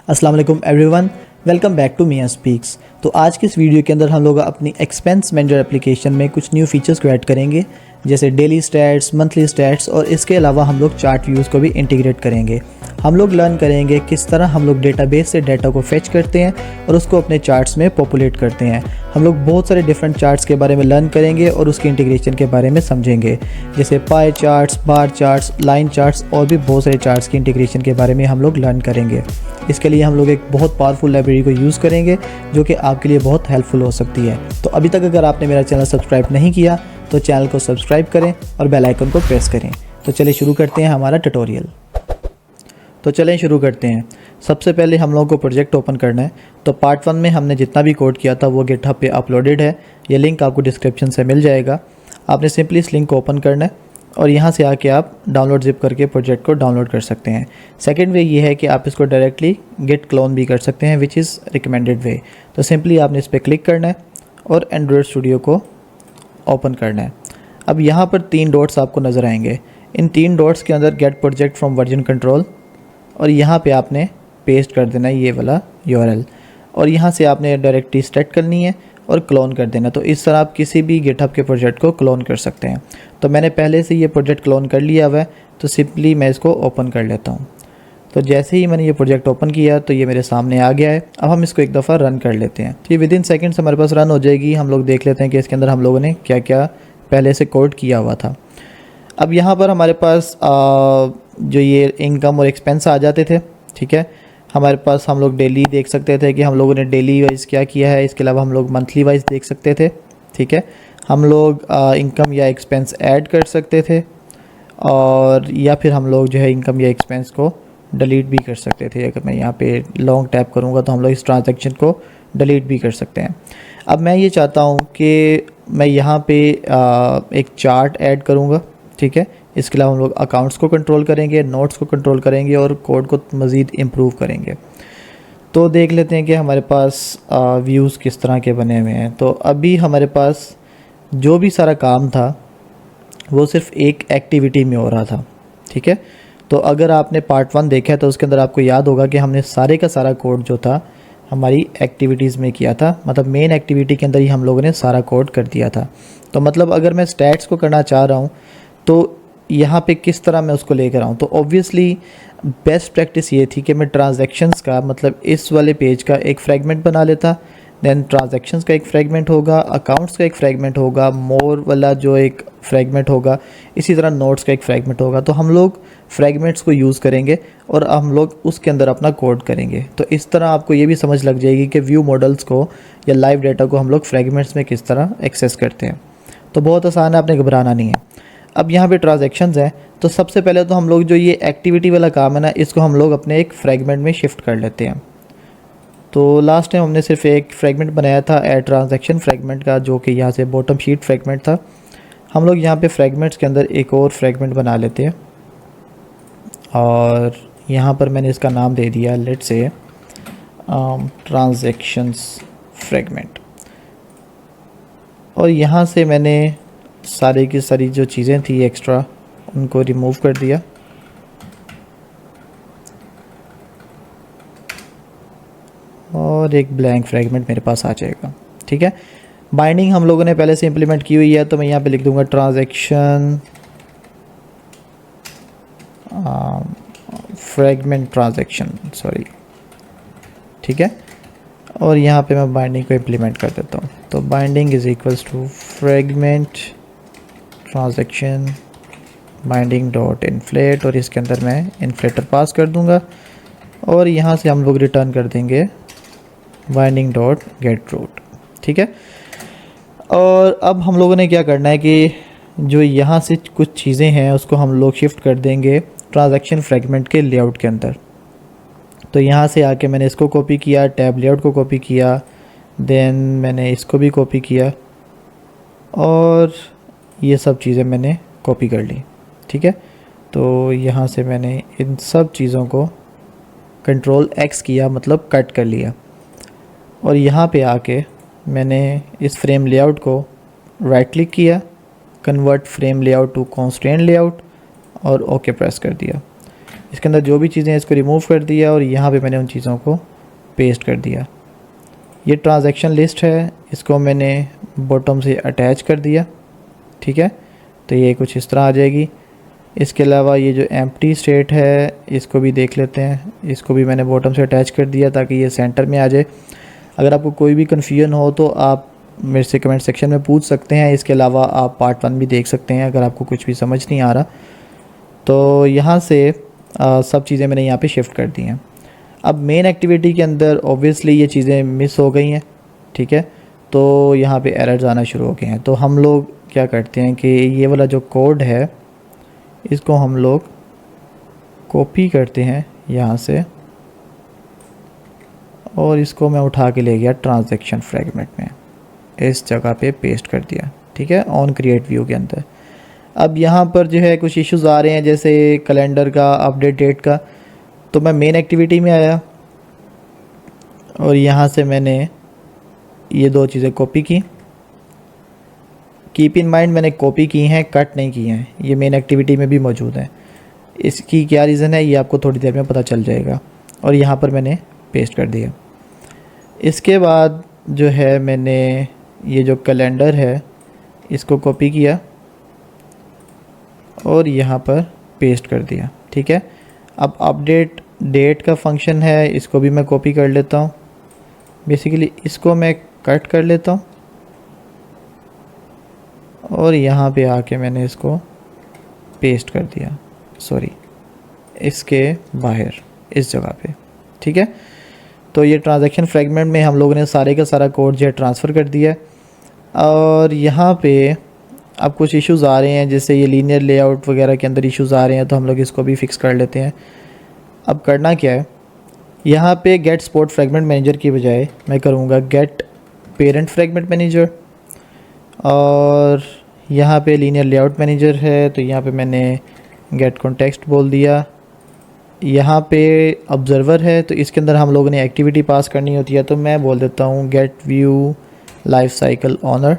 अस्सलाम वालेकुम everyone, welcome back to Miyan speaks. तो आज की इस वीडियो के अंदर हम लोग अपनी एक्सपेंस मैनेजर एप्लीकेशन में कुछ न्यू फीचर्स को ऐड करेंगे, जैसे डेली स्टैट्स, मंथली स्टैट्स और इसके अलावा हम लोग चार्ट व्यूज़ को भी इंटीग्रेट करेंगे। हम लोग लर्न करेंगे किस तरह हम लोग डेटाबेस से डाटा को फेच करते हैं और उसको अपने चार्ट्स में पॉपुलेट करते हैं। हम लोग बहुत सारे डिफरेंट चार्ट्स के बारे में लर्न करेंगे और उसकी इंटीग्रेशन के बारे में समझेंगे, जैसे पाई चार्ट्स, बार चार्ट्स, लाइन चार्ट्स और भी बहुत सारे चार्ट्स की इंटीग्रेशन के बारे में हम लोग लर्न करेंगे। इसके लिए हम लोग एक बहुत पावरफुल लाइब्रेरी को यूज़ करेंगे जो कि आपके लिए बहुत हेल्पफुल हो सकती है। तो अभी तक अगर आपने मेरा चैनल सब्सक्राइब नहीं किया तो चैनल को सब्सक्राइब करें और बेल आइकन को प्रेस करें। तो चलिए शुरू करते हैं हमारा ट्यूटोरियल। तो चलें शुरू करते हैं। सबसे पहले हम लोगों को प्रोजेक्ट ओपन करना है। तो पार्ट 1 में हमने जितना भी कोड किया था वो गिटहब पे अपलोडेड है। ये लिंक आपको डिस्क्रिप्शन से मिल जाएगा। आपने सिंपली इस लिंक को ओपन करना है और यहाँ से आके आप डाउनलोड जिप करके प्रोजेक्ट को डाउनलोड कर सकते हैं। सेकंड वे ये है कि आप इसको डायरेक्टली गिट क्लोन भी कर सकते हैं, विच इज़ रिकमेंडेड वे। तो सिंपली आपने इस पर क्लिक करना है और एंड्रॉयड स्टूडियो को ओपन करना है। अब यहाँ पर 3 डॉट्स आपको नज़र आएंगे। इन 3 डॉट्स के अंदर get project from version control और यहाँ पे आपने पेस्ट कर देना है ये वाला URL और यहाँ से आपने डायरेक्टली सेट करनी है और क्लोन कर देना। तो इस तरह आप किसी भी गिटहब के प्रोजेक्ट को क्लोन कर सकते हैं। तो मैंने पहले से ये प्रोजेक्ट क्लोन कर लिया हुआ है, तो सिंपली मैं इसको ओपन कर लेता हूँ। तो जैसे ही मैंने ये प्रोजेक्ट ओपन किया तो ये मेरे सामने आ गया है। अब हम इसको एक दफ़ा रन कर लेते हैं। तो ये विदिन सेकेंड्स हमारे पास रन हो जाएगी। हम लोग देख लेते हैं कि इसके अंदर हम लोगों ने क्या क्या पहले से कोड किया हुआ था। अब यहाँ पर हमारे पास जो ये इनकम और एक्सपेंस आ जाते थे, ठीक है। हमारे पास हम लोग डेली देख सकते थे कि हम लोगों ने डेली वाइज क्या किया है। इसके अलावा हम लोग मंथली वाइज देख सकते थे, ठीक है। हम लोग इनकम या एक्सपेंस ऐड कर सकते थे और या फिर हम लोग जो है इनकम या एक्सपेंस को डिलीट भी कर सकते थे। अगर मैं यहाँ पे लॉन्ग टैप करूँगा तो हम लोग इस ट्रांजैक्शन को डिलीट भी कर सकते हैं। अब मैं ये चाहता हूँ कि मैं यहाँ पे एक चार्ट ऐड करूँगा, ठीक है। इसके अलावा हम लोग अकाउंट्स को कंट्रोल करेंगे, नोट्स को कंट्रोल करेंगे और कोड को मज़ीद इम्प्रूव करेंगे। तो देख लेते हैं कि हमारे पास व्यूज़ किस तरह के बने हुए हैं। तो अभी हमारे पास जो भी सारा काम था वो सिर्फ एक एक्टिविटी में हो रहा था, ठीक है। तो अगर आपने पार्ट 1 देखा है तो उसके अंदर आपको याद होगा कि हमने सारे का सारा कोड जो था हमारी एक्टिविटीज़ में किया था, मतलब मेन एक्टिविटी के अंदर ही हम लोगों ने सारा कोड कर दिया था। तो मतलब अगर मैं स्टैट्स को करना चाह रहा हूँ तो यहाँ पे किस तरह मैं उसको लेकर आऊँ। तो ऑब्वियसली बेस्ट प्रैक्टिस ये थी कि मैं ट्रांजैक्शंस का, मतलब इस वाले पेज का एक फ्रैगमेंट बना लेता, देन ट्रांजैक्शंस का एक फ्रैगमेंट होगा, अकाउंट्स का एक फ्रैगमेंट होगा, मोर वाला जो एक फ्रैगमेंट होगा, इसी तरह नोट्स का एक फ्रैगमेंट होगा। तो हम लोग फ्रैगमेंट्स को यूज़ करेंगे और हम लोग उसके अंदर अपना कोड करेंगे। तो इस तरह आपको ये भी समझ लग जाएगी कि व्यू मॉडल्स को या लाइव डाटा को हम लोग फ्रैगमेंट्स में किस तरह एक्सेस करते हैं। तो बहुत आसान है, आपने घबराना नहीं है। अब यहाँ पे ट्रांजैक्शंस हैं, तो सबसे पहले तो हम लोग जो ये एक्टिविटी वाला काम है ना, इसको हम लोग अपने एक फ्रैगमेंट में शिफ्ट कर लेते हैं। तो लास्ट टाइम हमने सिर्फ एक फ्रैगमेंट बनाया था ऐड ट्रांजैक्शन फ्रैगमेंट का, जो कि यहाँ से बॉटम शीट फ्रैगमेंट था। हम लोग यहाँ पे फ्रैगमेंट्स के अंदर एक और फ्रैगमेंट बना लेते हैं और यहाँ पर मैंने इसका नाम दे दिया लेट्स से ट्रांजैक्शंस फ्रैगमेंट। और यहाँ से मैंने सारी की सारी जो चीज़ें थी एक्स्ट्रा उनको रिमूव कर दिया और एक ब्लैंक फ्रैगमेंट मेरे पास आ जाएगा, ठीक है। बाइंडिंग हम लोगों ने पहले से इम्प्लीमेंट की हुई है, तो मैं यहाँ पे लिख दूंगा ट्रांजैक्शन फ्रैगमेंट ट्रांजैक्शन, सॉरी, ठीक है। और यहाँ पे मैं बाइंडिंग को इम्प्लीमेंट कर देता हूँ। तो binding is equals to fragment transaction binding dot inflate और इसके अंदर मैं इन्फ्लेटर पास कर दूंगा और यहाँ से हम लोग रिटर्न कर देंगे बाइंडिंग डॉट गेट रूट, ठीक है। और अब हम लोगों ने क्या करना है कि जो यहाँ से कुछ चीज़ें हैं उसको हम लोग शिफ्ट कर देंगे ट्रांजैक्शन फ्रैगमेंट के लेआउट के अंदर। तो यहाँ से आके मैंने इसको कॉपी किया, टैब लेआउट को कॉपी किया, देन मैंने इसको भी कॉपी किया और ये सब चीज़ें मैंने कॉपी कर ली, ठीक है। तो यहाँ से मैंने इन सब चीज़ों को कंट्रोल X किया, मतलब कट कर लिया और यहाँ पे आके मैंने इस फ्रेम लेआउट को राइट क्लिक किया, convert frame layout to constraint layout और ओके प्रेस कर दिया। इसके अंदर जो भी चीज़ें हैं इसको रिमूव कर दिया और यहाँ पे मैंने उन चीज़ों को पेस्ट कर दिया। ये ट्रांजैक्शन लिस्ट है, इसको मैंने बॉटम से अटैच कर दिया, ठीक है। तो ये कुछ इस तरह आ जाएगी। इसके अलावा ये जो एम्प्टी स्टेट है इसको भी देख लेते हैं, इसको भी मैंने बॉटम से अटैच कर दिया ताकि ये सेंटर में आ जाए। अगर आपको कोई भी कन्फ्यूजन हो तो आप मेरे से कमेंट सेक्शन में पूछ सकते हैं। इसके अलावा आप पार्ट 1 भी देख सकते हैं अगर आपको कुछ भी समझ नहीं आ रहा। तो यहाँ से सब चीज़ें मैंने यहाँ पे शिफ्ट कर दी हैं। अब मेन एक्टिविटी के अंदर ऑब्वियसली ये चीज़ें मिस हो गई हैं, ठीक है। तो यहाँ पे एरर्स आना शुरू हो गए हैं। तो हम लोग क्या करते हैं कि ये वाला जो कोड है इसको हम लोग कॉपी करते हैं यहाँ से, और इसको मैं उठा के ले गया ट्रांजैक्शन फ्रैगमेंट में, इस जगह पे पेस्ट कर दिया, ठीक है, ऑन क्रिएट व्यू के अंदर। अब यहाँ पर जो है कुछ इश्यूज़ आ रहे हैं जैसे कैलेंडर का, अपडेट डेट का। तो मैं मेन एक्टिविटी में आया और यहाँ से मैंने ये 2 चीज़ें कॉपी की। कीप इन माइंड मैंने कॉपी की हैं, कट नहीं की हैं, ये मेन एक्टिविटी में भी मौजूद है। इसकी क्या रीज़न है ये आपको थोड़ी देर में पता चल जाएगा। और यहाँ पर मैंने पेस्ट कर दिया। इसके बाद जो है मैंने ये जो कैलेंडर है इसको कॉपी किया और यहाँ पर पेस्ट कर दिया, ठीक है। अब अपडेट डेट का फंक्शन है, इसको भी मैं कॉपी कर लेता हूँ। बेसिकली इसको मैं कट कर लेता हूँ और यहाँ पे आके मैंने इसको पेस्ट कर दिया, सॉरी इसके बाहर इस जगह पे, ठीक है। तो ये ट्रांजैक्शन फ्रैगमेंट में हम लोगों ने सारे का सारा कोड जो है ट्रांसफ़र कर दिया है। और यहाँ पे अब कुछ इश्यूज़ आ रहे हैं जैसे ये लीनियर लेआउट वगैरह के अंदर इश्यूज़ आ रहे हैं, तो हम लोग इसको भी फिक्स कर लेते हैं। अब करना क्या है, यहाँ पे गेट स्पोर्ट फ्रैगमेंट मैनेजर की बजाय मैं करूँगा गेट पेरेंट फ्रैगमेंट मैनेजर। और यहाँ पे लीनियर लेआउट मैनेजर है तो यहाँ पे मैंने गेट कॉन्टेक्स्ट बोल दिया। यहाँ पे ऑब्जर्वर है तो इसके अंदर हम लोगों ने एक्टिविटी पास करनी होती है, तो मैं बोल देता हूँ get view lifecycle owner.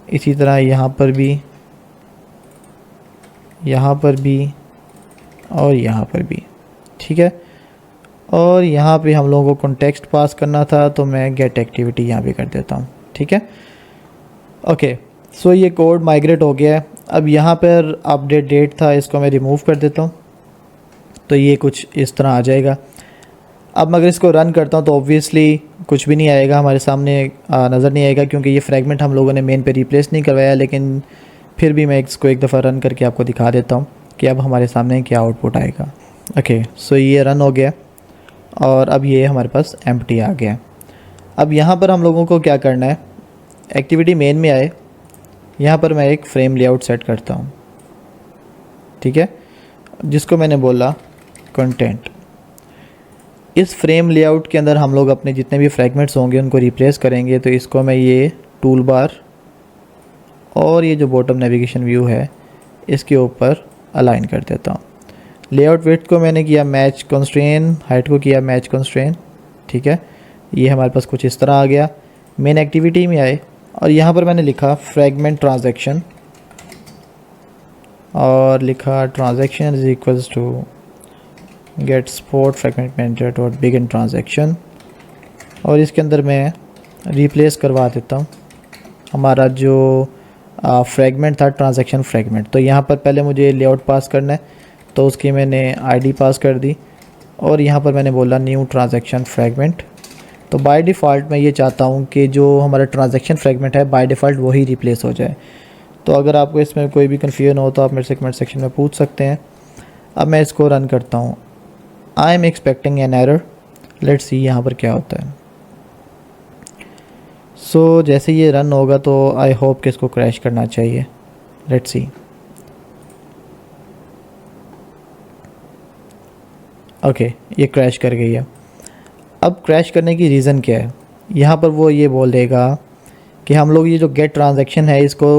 इसी तरह यहाँ पर भी और यहाँ पर भी, ठीक है। और यहाँ पे हम लोगों को कॉन्टेक्स्ट पास करना था तो मैं गेट एक्टिविटी यहाँ पे कर देता हूँ, ठीक है। ओके, सो ये कोड माइग्रेट हो गया है। अब यहाँ पर अपडेट डेट था, इसको मैं रिमूव कर देता हूँ तो ये कुछ इस तरह आ जाएगा। अब मैं अगर इसको रन करता हूँ तो ऑब्वियसली कुछ भी नहीं आएगा, हमारे सामने नज़र नहीं आएगा क्योंकि ये फ्रैगमेंट हम लोगों ने मेन पे रिप्लेस नहीं करवाया। लेकिन फिर भी मैं इसको एक दफ़ा रन करके आपको दिखा देता हूँ कि अब हमारे सामने क्या आउटपुट आएगा। ओके, सो ये रन हो गया और अब ये हमारे पास एम्प्टी आ गया। अब यहाँ पर हम लोगों को क्या करना है, एक्टिविटी मेन में आए, यहाँ पर मैं एक फ्रेम लेआउट सेट करता हूँ, ठीक है, जिसको मैंने बोला कंटेंट। इस फ्रेम लेआउट के अंदर हम लोग अपने जितने भी फ्रैगमेंट्स होंगे उनको रिप्लेस करेंगे। तो इसको मैं ये टूल बार और ये जो बॉटम नेविगेशन व्यू है इसके ऊपर अलाइन कर देता हूँ। लेआउट विड्थ को मैंने किया मैच कंस्ट्रेन, हाइट को किया मैच कंस्ट्रेन, ठीक है। ये हमारे पास कुछ इस तरह आ गया। मेन एक्टिविटी में आए और यहाँ पर मैंने लिखा फ्रैगमेंट ट्रांजैक्शन और लिखा transaction is equals to get support fragment manager dot begin transaction. और इसके अंदर मैं रिप्लेस करवा देता हूँ हमारा जो फ्रैगमेंट था ट्रांजैक्शन फ्रैगमेंट। तो यहाँ पर पहले मुझे लेआउट पास करना है तो उसकी मैंने आईडी पास कर दी और यहाँ पर मैंने बोला न्यू ट्रांजैक्शन फ्रैगमेंट। तो बाय डिफ़ॉल्ट मैं ये चाहता हूँ कि जो हमारा ट्रांजैक्शन फ्रैगमेंट है बाय डिफ़ॉल्ट वही रिप्लेस हो जाए। तो अगर आपको इसमें कोई भी कन्फ्यूजन हो तो आप मेरे से कमेंट सेक्शन में पूछ सकते हैं। अब मैं इसको रन करता हूँ। I am expecting an error, let's see यहाँ पर क्या होता है। सो जैसे ये रन होगा तो आई होप कि इसको क्रैश करना चाहिए। Let's see. ओके, ये क्रैश कर गई है। अब क्रैश करने की रीज़न क्या है, यहाँ पर वो ये बोल देगा कि हम लोग ये जो गेट ट्रांजैक्शन है इसको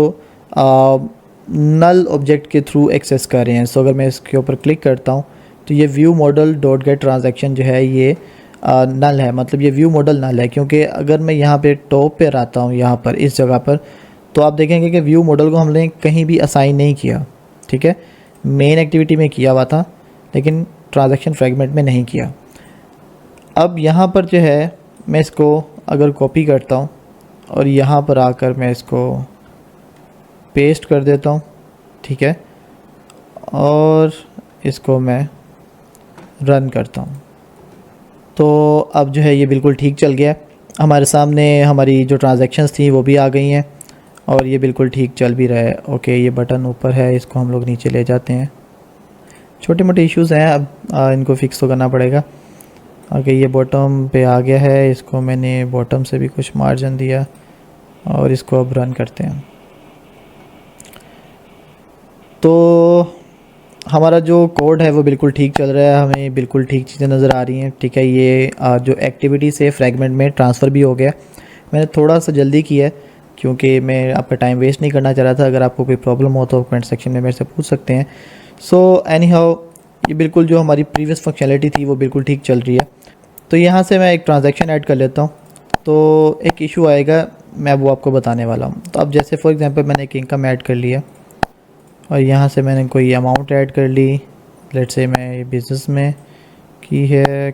नल ऑब्जेक्ट के थ्रू एक्सेस कर रहे हैं। सो अगर मैं इसके ऊपर क्लिक करता हूँ तो ये view model dot gate transaction जो है ये नल है, मतलब ये व्यू मॉडल नल है। क्योंकि अगर मैं यहाँ पे टॉप पे आता हूँ यहाँ पर इस जगह पर तो आप देखेंगे कि व्यू मॉडल को हमने कहीं भी असाइन नहीं किया, ठीक है। मेन एक्टिविटी में किया हुआ था लेकिन ट्रांजैक्शन फ्रैगमेंट में नहीं किया। अब यहाँ पर जो है मैं इसको अगर कॉपी करता हूँ और यहाँ पर आकर मैं इसको पेस्ट कर देता हूँ, ठीक है, और इसको मैं रन करता हूँ, तो अब जो है ये बिल्कुल ठीक चल गया। हमारे सामने हमारी जो ट्रांजैक्शंस थी वो भी आ गई हैं और ये बिल्कुल ठीक चल भी रहा है। ओके, ये बटन ऊपर है, इसको हम लोग नीचे ले जाते हैं। छोटे मोटे इश्यूज़ हैं, अब इनको फिक्स तो करना पड़ेगा। ओके, ये बॉटम पे आ गया है, इसको मैंने बॉटम से भी कुछ मार्जिन दिया और इसको अब रन करते हैं। तो हमारा जो कोड है वो बिल्कुल ठीक चल रहा है, हमें बिल्कुल ठीक चीज़ें नज़र आ रही हैं, ठीक है। ये जो एक्टिविटी से फ्रैगमेंट में ट्रांसफ़र भी हो गया। मैंने थोड़ा सा जल्दी किया है क्योंकि मैं आपका टाइम वेस्ट नहीं करना चाह रहा था। अगर आपको कोई प्रॉब्लम हो तो कमेंट सेक्शन में मेरे से पूछ सकते हैं। सो एनी हाउ, ये बिल्कुल जो हमारी प्रीवियस फंक्शनैलिटी थी वो बिल्कुल ठीक चल रही है। तो यहाँ से मैं एक ट्रांजैक्शन ऐड कर लेता हूँ, तो एक इशू आएगा, मैं वो आपको बताने वाला हूँ। तो अब जैसे फॉर एग्जांपल मैंने एक इनकम ऐड कर लिया और यहाँ से मैंने कोई अमाउंट ऐड कर ली, लेट्स से मैं ये बिज़नेस में की है,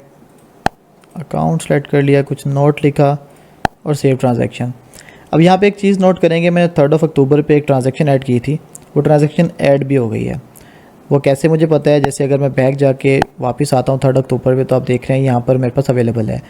अकाउंट सेलेक्ट कर लिया, कुछ नोट लिखा और सेव ट्रांजैक्शन। अब यहाँ पे एक चीज़ नोट करेंगे, मैंने 3 अक्टूबर पे एक ट्रांजैक्शन ऐड की थी, वो ट्रांजैक्शन ऐड भी हो गई है। वो कैसे मुझे पता है? जैसे अगर मैं बैक जाके वापस आता हूँ 3 अक्टूबर पे, तो आप देख रहे हैं यहाँ पर मेरे पास अवेलेबल है।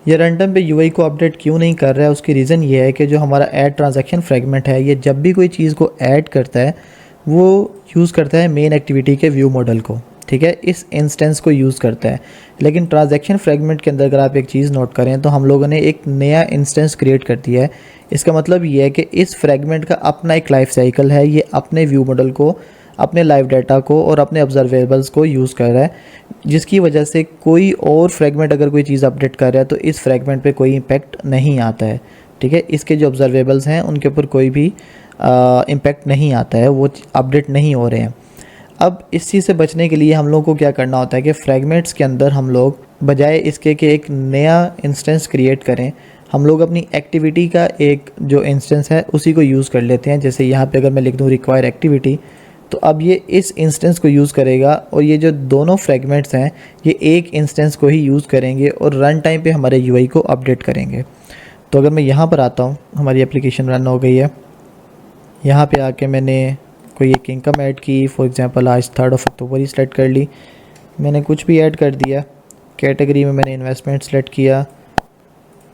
ये रनटाइम पे यूआई को अपडेट क्यों नहीं कर रहा है, उसकी रीज़न ये है कि जो हमारा ऐड ट्रांजैक्शन फ्रैगमेंट है, ये जब भी कोई चीज़ को ऐड करता है वो यूज़ करता है मेन एक्टिविटी के व्यू मॉडल को, ठीक है, इस इंस्टेंस को यूज़ करता है। लेकिन ट्रांजैक्शन फ्रैगमेंट के अंदर अगर आप एक चीज़ नोट करें तो हम लोगों ने एक नया इंस्टेंस क्रिएट कर दिया है। इसका मतलब ये है कि इस फ्रैगमेंट का अपना एक लाइफ साइकिल है, ये अपने व्यू मॉडल को, अपने लाइव डाटा को और अपने ऑब्जर्वेबल्स को यूज़ कर रहा है, जिसकी वजह से कोई और फ्रैगमेंट अगर कोई चीज़ अपडेट कर रहा है तो इस फ्रैगमेंट पे कोई इम्पैक्ट नहीं आता है, ठीक है। इसके जो ऑब्जर्वेबल्स हैं उनके ऊपर कोई भी इम्पैक्ट नहीं आता है, वो अपडेट नहीं हो रहे हैं। अब इस चीज़ से बचने के लिए हम लोग को क्या करना होता है कि फ्रैगमेंट्स के अंदर हम लोग बजाय इसके कि एक नया इंस्टेंस क्रिएट करें, हम लोग अपनी एक्टिविटी का एक जो इंस्टेंस है उसी को यूज़ कर लेते हैं। जैसे यहाँ पे अगर मैं लिख दूँ रिक्वायर एक्टिविटी, तो अब ये इस इंस्टेंस को यूज़ करेगा और ये जो दोनों फ्रैगमेंट्स हैं ये एक इंस्टेंस को ही यूज़ करेंगे और रन टाइम पे हमारे यूआई को अपडेट करेंगे। तो अगर मैं यहाँ पर आता हूँ, हमारी एप्लीकेशन रन हो गई है। यहाँ पे आके मैंने कोई एक इनकम ऐड की, फॉर एग्जांपल आज 3 अक्टूबर ही सेलेक्ट कर ली, मैंने कुछ भी ऐड कर दिया। कैटेगरी में मैंने इन्वेस्टमेंट सेलेक्ट किया,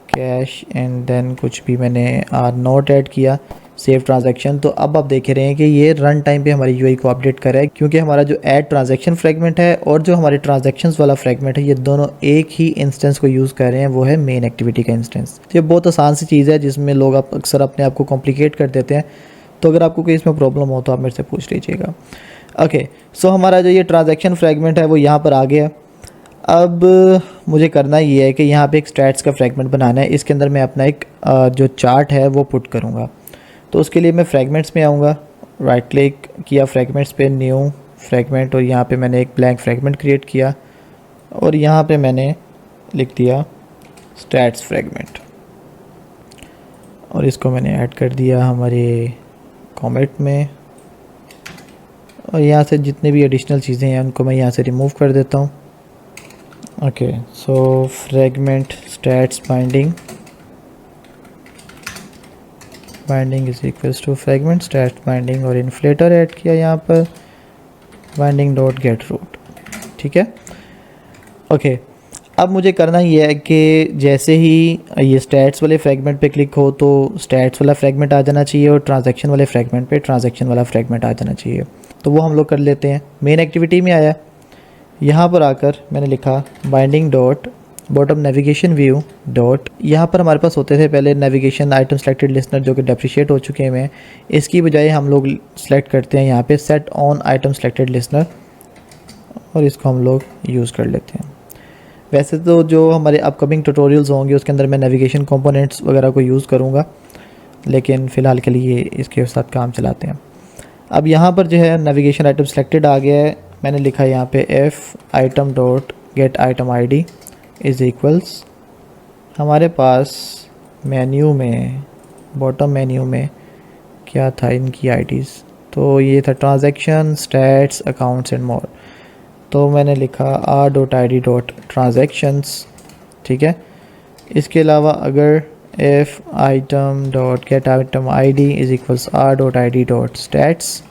कैश, एंड देन कुछ भी मैंने नोट ऐड किया, सेव ट्रांजैक्शन। तो अब आप देख रहे हैं कि ये रन टाइम पे हमारी यूआई को अपडेट कर रहा है, क्योंकि हमारा जो ऐड ट्रांजैक्शन फ्रैगमेंट है और जो हमारे ट्रांजैक्शंस वाला फ्रैगमेंट है, ये दोनों एक ही इंस्टेंस को यूज़ कर रहे हैं, वो है मेन एक्टिविटी का इंस्टेंस। तो ये बहुत आसान सी चीज़ है जिसमें लोग अक्सर अपने आप को कॉम्प्लिकेट कर देते हैं। तो अगर आपको कोई इसमें प्रॉब्लम हो तो आप मेरे से पूछ लीजिएगा। ओके, सो हमारा जो ये ट्रांजैक्शन फ्रैगमेंट है वो यहाँ पर आ गया। अब मुझे करना ये है कि यहाँ पे एक स्टैट्स का फ्रैगमेंट बनाना है, इसके अंदर मैं अपना एक जो चार्ट है वो पुट करूँगा। तो उसके लिए मैं फ्रैगमेंट्स में आऊँगा, राइट क्लिक किया फ्रैगमेंट्स पे, न्यू फ्रैगमेंट, और यहाँ पे मैंने एक ब्लैंक फ्रैगमेंट क्रिएट किया और यहाँ पे मैंने लिख दिया स्टैट्स फ्रैगमेंट और इसको मैंने ऐड कर दिया हमारे कमेंट में। और यहाँ से जितने भी एडिशनल चीज़ें हैं उनको मैं यहाँ से रिमूव कर देता हूँ। Okay, so fragment stats binding is equals to fragment stats binding और इन्फ्लेटर ऐड किया यहाँ पर, बाइंडिंग डॉट गेट रूट, ठीक है। ओके, अब मुझे करना ये है कि जैसे ही ये स्टैट्स वाले फ्रैगमेंट पे क्लिक हो तो स्टैट्स वाला फ्रैगमेंट आ जाना चाहिए और ट्रांजैक्शन वाले फ्रैगमेंट पे ट्रांजैक्शन वाला फ्रैगमेंट आ जाना चाहिए। तो वो हम लोग कर लेते हैं। मेन एक्टिविटी में आया, यहाँ पर आकर मैंने लिखा binding dot bottom navigation view dot, यहाँ पर हमारे पास होते थे पहले नेविगेशन आइटम सेलेक्टेड लिस्नर जो कि डेप्रिशिएट हो चुके हैं। इसकी बजाय हम लोग सेलेक्ट करते हैं यहाँ पे set on item selected listener और इसको हम लोग यूज़ कर लेते हैं। वैसे तो जो हमारे अपकमिंग ट्यूटोरियल्स होंगे उसके अंदर मैं नेविगेशन कंपोनेंट्स वगैरह को यूज़ करूँगा, लेकिन फ़िलहाल के लिए इसके साथ काम चलाते हैं। अब यहाँ पर जो है नेविगेशन आइटम सेलेक्टेड आ गया है, मैंने लिखा यहाँ पे F item dot gate item ID is equals, हमारे पास मेन्यू में बॉटम मेन्यू में क्या था इनकी आईडीज़, तो ये था transaction, stats, accounts and more. तो मैंने लिखा r.id.transactions, ठीक है। इसके अलावा अगर if item.getItemID is equals r.id.stats,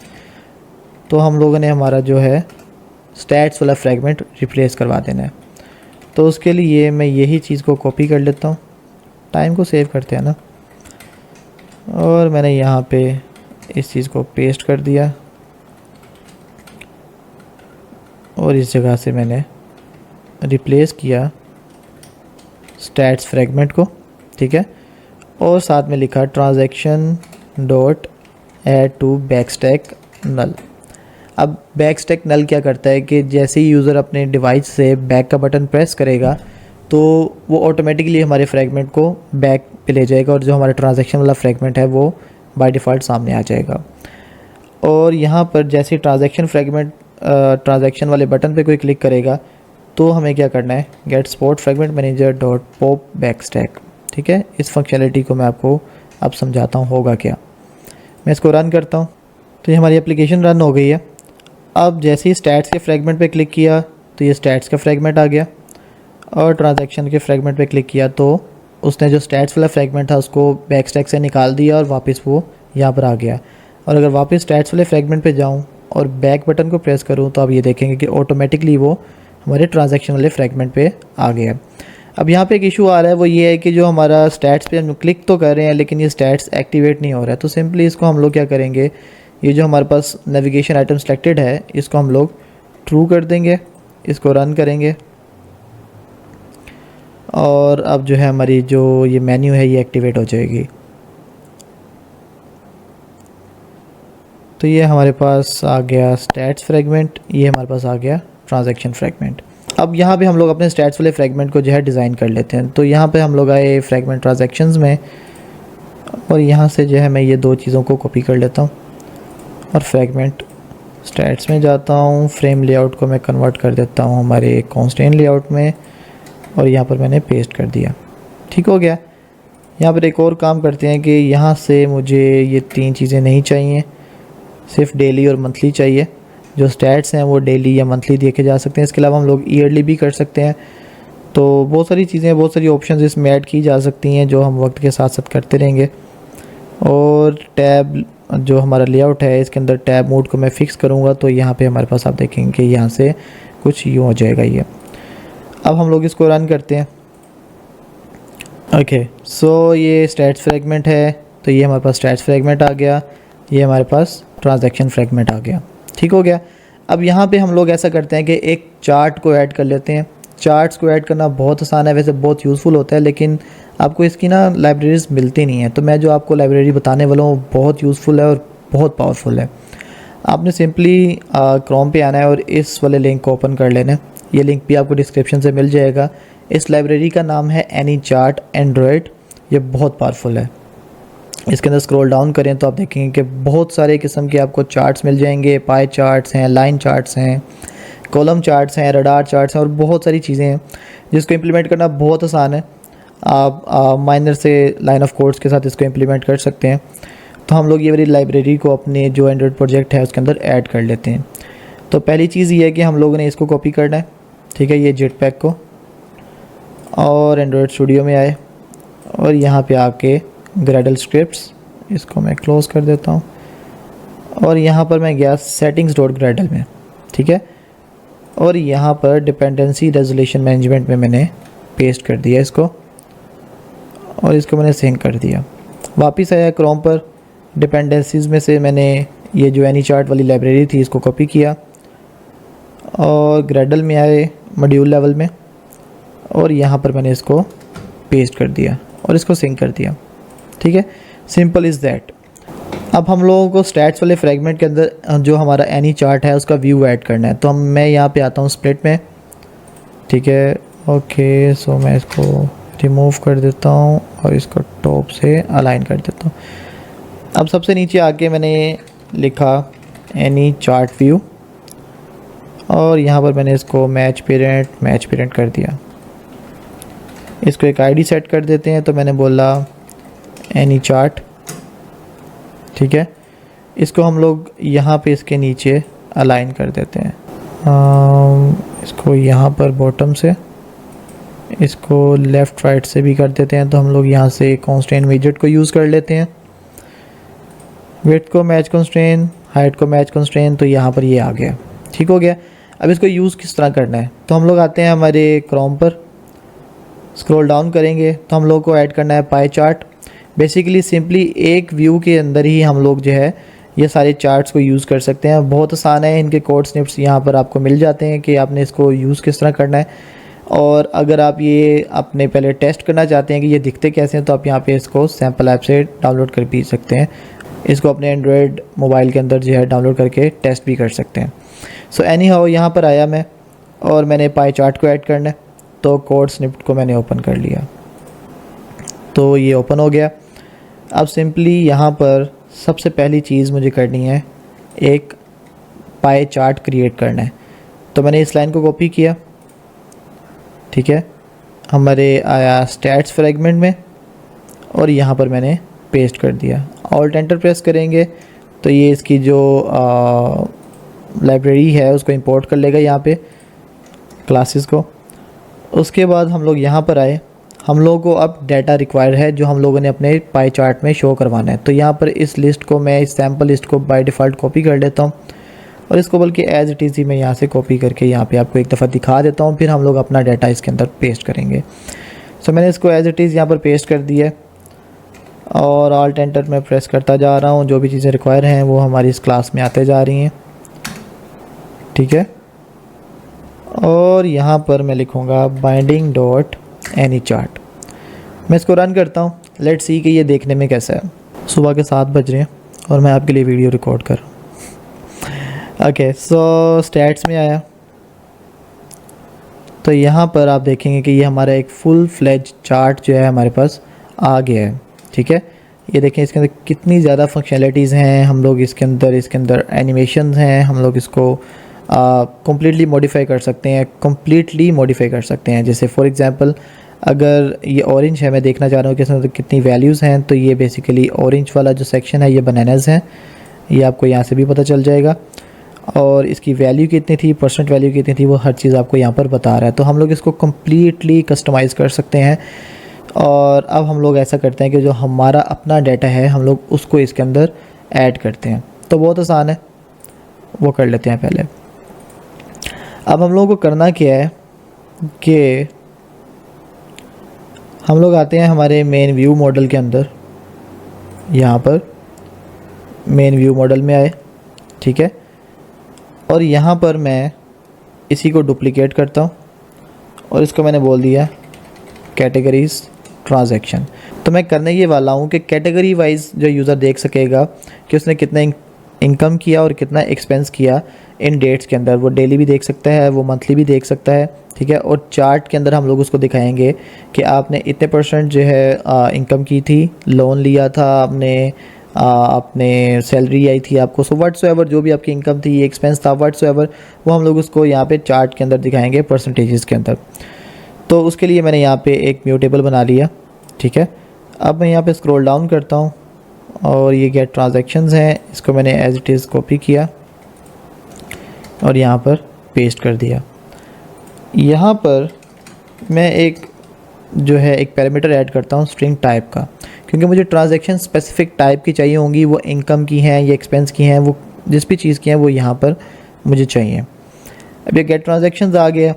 तो हम लोगों ने हमारा जो है स्टैट्स वाला फ्रैगमेंट रिप्लेस करवा देना है। तो उसके लिए मैं यही चीज़ को कॉपी कर लेता हूँ, टाइम को सेव करते हैं ना, और मैंने यहाँ पे इस चीज़ को पेस्ट कर दिया और इस जगह से मैंने रिप्लेस किया स्टैट्स फ्रैगमेंट को, ठीक है। और साथ में लिखा transaction dot add to backstack null. अब बैकस्टैक नल क्या करता है कि जैसे ही यूज़र अपने डिवाइस से बैक का बटन प्रेस करेगा तो वो ऑटोमेटिकली हमारे फ्रैगमेंट को बैक पे ले जाएगा और जो हमारा ट्रांजैक्शन वाला फ्रैगमेंट है वो बाय डिफ़ॉल्ट सामने आ जाएगा। और यहाँ पर जैसे ट्रांजैक्शन वाले बटन पे कोई क्लिक करेगा तो हमें क्या करना है, get support fragment manager dot pop back stack, ठीक है। इस फंक्शनलिटी को मैं आपको अब समझाता हूँ होगा क्या। मैं इसको रन करता हूँ तो ये हमारी एप्लीकेशन रन हो गई है। अब जैसे ही स्टैट्स के फ्रैगमेंट पे क्लिक किया तो ये स्टैट्स का फ्रैगमेंट आ गया, और ट्रांजैक्शन के फ्रैगमेंट पे क्लिक किया तो उसने जो स्टैट्स वाला फ्रैगमेंट था उसको बैकस्टैक से निकाल दिया और वापस वो यहाँ पर आ गया। और अगर वापस स्टैट्स वाले फ्रैगमेंट पे जाऊँ और बैक बटन को प्रेस करूँ तो आप ये देखेंगे कि ऑटोमेटिकली वो हमारे ट्रांजैक्शन वाले फ्रैगमेंट पे आ गया। अब यहाँ पे एक इशू आ रहा है, वो ये है कि जो हमारा स्टैट्स पे हम क्लिक तो कर रहे हैं लेकिन ये स्टैट्स एक्टिवेट नहीं हो रहा है। तो सिंपली इसको हम लोग क्या करेंगे, ये जो हमारे पास नेविगेशन आइटम सेलेक्टेड है इसको हम लोग ट्रू कर देंगे, इसको रन करेंगे और अब जो है हमारी जो ये मेन्यू है ये एक्टिवेट हो जाएगी। तो ये हमारे पास आ गया स्टैट्स फ्रैगमेंट, ये हमारे पास आ गया ट्रांजैक्शन फ्रैगमेंट। अब यहाँ पे हम लोग अपने स्टैट्स वाले फ्रैगमेंट को जो है डिज़ाइन कर लेते हैं। तो यहाँ पे हम लोग आए फ्रैगमेंट ट्रांजैक्शंस में और यहाँ से जो है मैं ये दो चीज़ों को कॉपी कर लेता हूँ और फ्रैगमेंट स्टैट्स में जाता हूँ। फ्रेम लेआउट को मैं कन्वर्ट कर देता हूँ हमारे कॉन्स्टेंट लेआउट में और यहाँ पर मैंने पेस्ट कर दिया, ठीक हो गया। यहाँ पर एक और काम करते हैं कि यहाँ से मुझे ये तीन चीज़ें नहीं चाहिए, सिर्फ डेली और मंथली चाहिए। जो स्टैट्स हैं वो डेली या मंथली देखे जा सकते हैं, इसके अलावा हम लोग ईयरली भी कर सकते हैं। तो बहुत सारी चीज़ें, बहुत सारी ऑप्शंस इसमें ऐड की जा सकती हैं जो हम वक्त के साथ साथ करते रहेंगे। और टैब जो हमारा लेआउट है इसके अंदर टैब मोड को मैं फ़िक्स करूँगा तो यहाँ पे हमारे पास आप देखेंगे कि यहाँ से कुछ यूँ हो जाएगा ये। अब हम लोग इसको रन करते हैं। ओके, सो ये स्टैट्स फ्रैगमेंट है, तो ये हमारे पास स्टैट्स फ्रैगमेंट आ गया, ये हमारे पास ट्रांजैक्शन फ्रैगमेंट आ गया, ठीक हो गया। अब यहाँ पे हम लोग ऐसा करते हैं कि एक चार्ट को ऐड कर लेते हैं। चार्ट्स को ऐड करना बहुत आसान है, वैसे बहुत यूज़फुल होता है, लेकिन आपको इसकी ना लाइब्रेरीज मिलती नहीं है। तो मैं जो आपको लाइब्रेरी बताने वाला हूँ बहुत यूज़फुल है और बहुत पावरफुल है। आपने सिंपली क्रोम पे आना है और इस वाले लिंक को ओपन कर लेना है। ये लिंक भी आपको डिस्क्रिप्शन से मिल जाएगा। इस लाइब्रेरी का नाम है AnyChart एंड्रॉयड। ये बहुत पावरफुल है। इसके अंदर स्क्रॉल डाउन करें तो आप देखेंगे कि बहुत सारे किस्म के आपको चार्ट्स मिल जाएंगे। पाई चार्ट्स हैं, लाइन चार्ट्स हैं, कॉलम चार्ट्स हैं, रडार चार्ट्स हैं और बहुत सारी चीज़ें हैं जिसको इम्प्लीमेंट करना बहुत आसान है। आप माइनर से लाइन ऑफ कोड्स के साथ इसको इम्प्लीमेंट कर सकते हैं। तो हम लोग ये वाली लाइब्रेरी को अपने जो एंड्रॉयड प्रोजेक्ट है उसके अंदर ऐड कर लेते हैं। तो पहली चीज़ ये है कि हम लोगों ने इसको कॉपी करना है, ठीक है, ये जेटपैक को, और एंड्रॉयड स्टूडियो में आए और यहाँ पे आके ग्रेडल स्क्रिप्ट्स, इसको मैं क्लोज़ कर देता हूँ और यहाँ पर मैं गया settings.gradle में, ठीक है, और यहाँ पर डिपेंडेंसी रेजोल्यूशन मैनेजमेंट में मैंने पेस्ट कर दिया इसको और इसको मैंने सिंक कर दिया। वापस आया क्रोम पर, डिपेंडेंसीज़ में से मैंने ये जो AnyChart वाली लाइब्रेरी थी इसको कॉपी किया और ग्रेडल में आए मॉड्यूल लेवल में और यहाँ पर मैंने इसको पेस्ट कर दिया और इसको सिंक कर दिया, ठीक है। Simple is that. अब हम लोगों को स्टैट्स वाले फ्रैगमेंट के अंदर जो हमारा AnyChart है उसका व्यू ऐड करना है। तो मैं यहाँ पे आता हूँ स्प्लिट में, ठीक है। ओके, सो मैं इसको रिमूव कर देता हूँ और इसको टॉप से अलाइन कर देता हूँ। अब सबसे नीचे आके मैंने लिखा AnyChart व्यू और यहाँ पर मैंने इसको मैच पेरेंट कर दिया। इसको एक आईडी सेट कर देते हैं। तो मैंने बोला AnyChart, ठीक है। इसको हम लोग यहाँ पे इसके नीचे अलाइन कर देते हैं। इसको यहाँ पर बॉटम से, इसको लेफ़्ट राइट से भी कर देते हैं। तो हम लोग यहाँ से कॉन्स्टेंट विजेट को यूज़ कर लेते हैं, विड्थ को मैच कॉन्स्टेंट, हाइट को मैच कॉन्स्टेंट। तो यहाँ पर ये आ गया, ठीक हो गया। अब इसको यूज़ किस तरह करना है, तो हम लोग आते हैं हमारे क्रोम पर, स्क्रॉल डाउन करेंगे तो हम लोग को ऐड करना है पाई चार्ट। बेसिकली सिंपली एक व्यू के अंदर ही हम लोग जो है ये सारे चार्ट्स को यूज़ कर सकते हैं। बहुत आसान है, इनके कोड स्निप्स यहाँ पर आपको मिल जाते हैं कि आपने इसको यूज़ किस तरह करना है। और अगर आप ये अपने पहले टेस्ट करना चाहते हैं कि ये दिखते कैसे हैं, तो आप यहाँ पे इसको सैम्पल ऐप से डाउनलोड कर भी सकते हैं। इसको अपने एंड्रॉयड मोबाइल के अंदर जो है डाउनलोड करके टेस्ट भी कर सकते हैं। सो एनी हाउ यहाँ पर आया मैं, और मैंने पाई चार्ट को ऐड करना है, तो कोड स्निप्ट को मैंने ओपन कर लिया, तो ये ओपन हो गया। अब सिंपली यहाँ पर सबसे पहली चीज़ मुझे करनी है, एक पाई चार्ट क्रिएट करना है। तो मैंने इस लाइन को कॉपी किया, ठीक है, हमारे आया स्टैट्स फ्रैगमेंट में, और यहाँ पर मैंने पेस्ट कर दिया। ऑल्ट एंटर प्रेस करेंगे तो ये इसकी जो लाइब्रेरी है उसको इंपोर्ट कर लेगा यहाँ पे क्लासेस को। उसके बाद हम लोग यहाँ पर आए, हम लोगों को अब डाटा रिक्वायर है जो हम लोगों ने अपने पाई चार्ट में शो करवाना है। तो यहाँ पर इस लिस्ट को मैं, इस सैम्पल लिस्ट को बाय डिफ़ॉल्ट कॉपी कर लेता हूँ, और इसको बल्कि एज इट इज़ ही मैं यहाँ से कॉपी करके यहाँ पे आपको एक दफ़ा दिखा देता हूँ, फिर हम लोग अपना डाटा इसके अंदर पेस्ट करेंगे। सो मैंने इसको एज इट इज़ यहाँ पर पेस्ट कर दिया है, और ऑल्ट एंटर में प्रेस करता जा रहा हूँ। जो भी चीज़ें रिक्वायर हैं वो हमारी इस क्लास में आते जा रही हैं, ठीक है। और यहाँ पर मैं लिखूँगा बाइंडिंग डॉट एनी चार्ट। मैं इसको रन करता हूँ, लेट्स सी कि ये देखने में कैसा है। सुबह के 7 बज रहे हैं और मैं आपके लिए वीडियो रिकॉर्ड कर रहा हूँ। ओके, सो स्टैट्स में आया, तो यहाँ पर आप देखेंगे कि ये हमारा एक फुल फ्लेज चार्ट जो है हमारे पास आ गया है, ठीक है। ये देखें इसके अंदर कितनी ज़्यादा फंक्शनलिटीज़ हैं। हम लोग इसके अंदर एनिमेशन हैं, हम लोग इसको कम्प्लीटली मॉडिफाई कर सकते हैं, कम्प्लीटली मॉडिफाई कर सकते हैं। जैसे फॉर एग्जांपल अगर ये ऑरेंज है, मैं देखना चाह रहा हूँ कि इसमें कितनी वैल्यूज़ हैं, तो ये बेसिकली ऑरेंज वाला जो सेक्शन है ये बनानास हैं, ये आपको यहाँ से भी पता चल जाएगा। और इसकी वैल्यू कितनी थी, परसेंट वैल्यू कितनी थी, वो हर चीज़ आपको यहाँ पर बता रहा है। तो हम लोग इसको कम्प्लीटली कस्टमाइज़ कर सकते हैं। और अब हम लोग ऐसा करते हैं कि जो हमारा अपना डाटा है हम लोग उसको इसके अंदर ऐड करते हैं। तो बहुत आसान है, वो कर लेते हैं पहले। अब हम लोगों को करना क्या है कि हम लोग आते हैं हमारे मेन व्यू मॉडल के अंदर, यहाँ पर मेन व्यू मॉडल में आए, ठीक है। और यहाँ पर मैं इसी को डुप्लिकेट करता हूँ, और इसको मैंने बोल दिया कैटेगरीज ट्रांजैक्शन। तो मैं करने ये वाला हूँ कि कैटेगरी वाइज जो यूज़र देख सकेगा कि उसने कितना इनकम किया और कितना एक्सपेंस किया इन डेट्स के अंदर। वो डेली भी देख सकता है, वो मंथली भी देख सकता है, ठीक है। और चार्ट के अंदर हम लोग उसको दिखाएंगे कि आपने इतने परसेंट जो है इनकम की थी, लोन लिया था आपने सैलरी आई थी आपको, सो व्हाट्सएवर जो भी आपकी इनकम थी, ये एक्सपेंस था, व्हाट्सएवर वो हम लोग उसको यहाँ पे चार्ट के अंदर दिखाएंगे परसेंटेजेस के अंदर। तो उसके लिए मैंने यहाँ पे एक म्यूटेबल बना लिया, ठीक है। अब मैं यहाँ पे स्क्रॉल डाउन करता हूँ, और ये गेट ट्रांजैक्शंस हैं, इसको मैंने एज इट इज़ कॉपी किया और यहाँ पर पेस्ट कर दिया। यहाँ पर मैं एक जो है एक पैरामीटर ऐड करता हूँ स्ट्रिंग टाइप का, क्योंकि मुझे ट्रांजैक्शन स्पेसिफिक टाइप की चाहिए होंगी। वो इनकम की हैं या एक्सपेंस की हैं, वो जिस भी चीज़ की हैं वो यहाँ पर मुझे चाहिए। अब ये गेट ट्रांजैक्शंस आ गया।